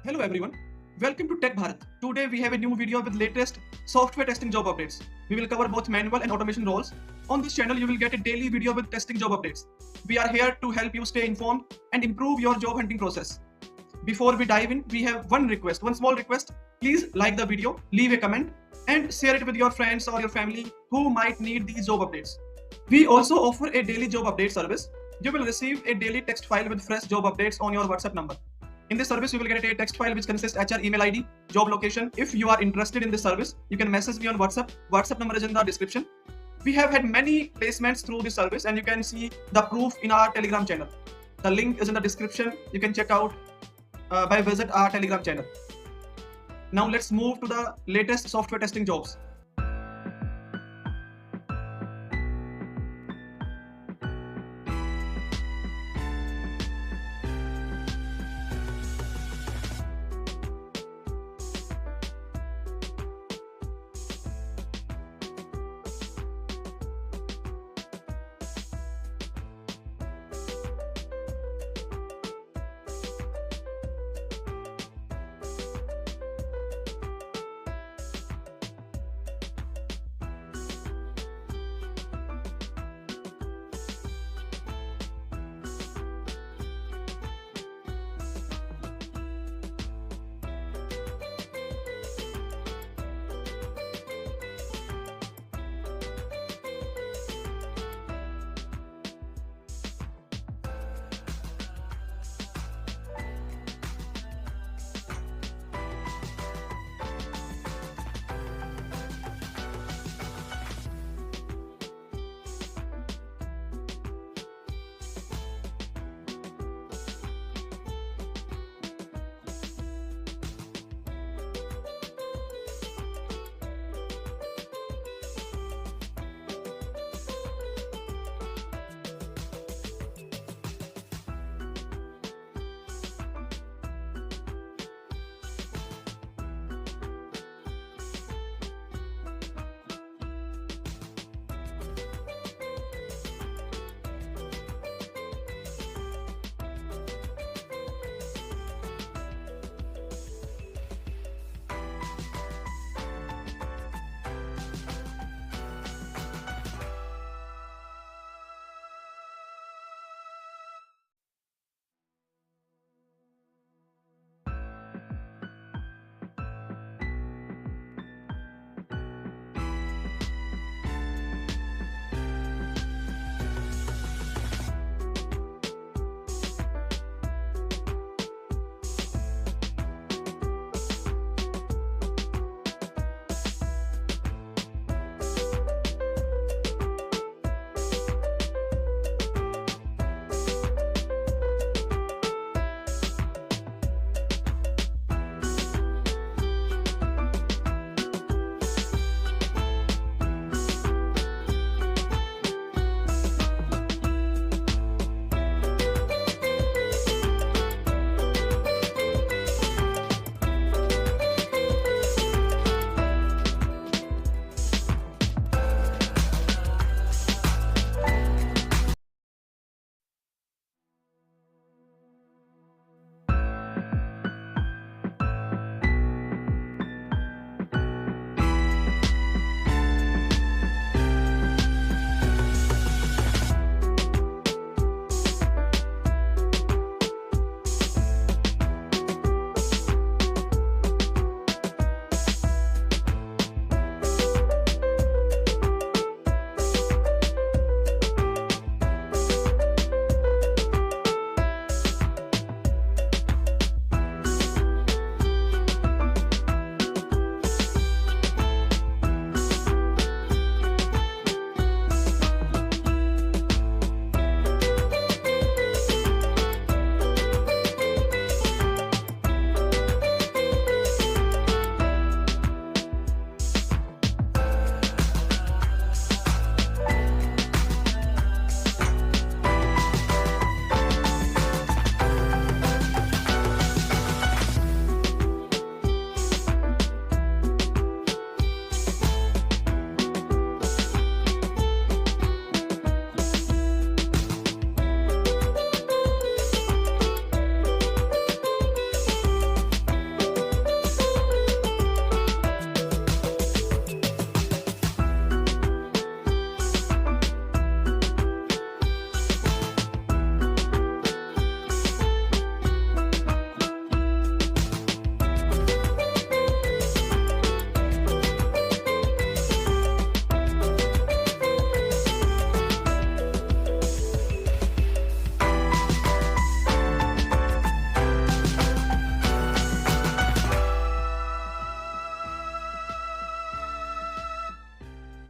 Hello everyone, welcome to Tech Bharat. Today we have a new video with latest software testing job updates. We will cover both manual and automation roles. On this channel you will get a daily video with testing job updates. We are here to help you stay informed and improve your job hunting process. Before we dive in, we have one small request. Please like the video, leave a comment and share it with your friends or your family who might need these job updates. We also offer a daily job update service. You will receive a daily text file with fresh job updates on your WhatsApp number. In this service, you will get a text file which consists HR email ID, job location. If you are interested in this service, you can message me on WhatsApp. WhatsApp number is in the description. We have had many placements through this service and you can see the proof in our Telegram channel. The link is in the description. You can check out by visit our Telegram channel. Now let's move to the latest software testing jobs.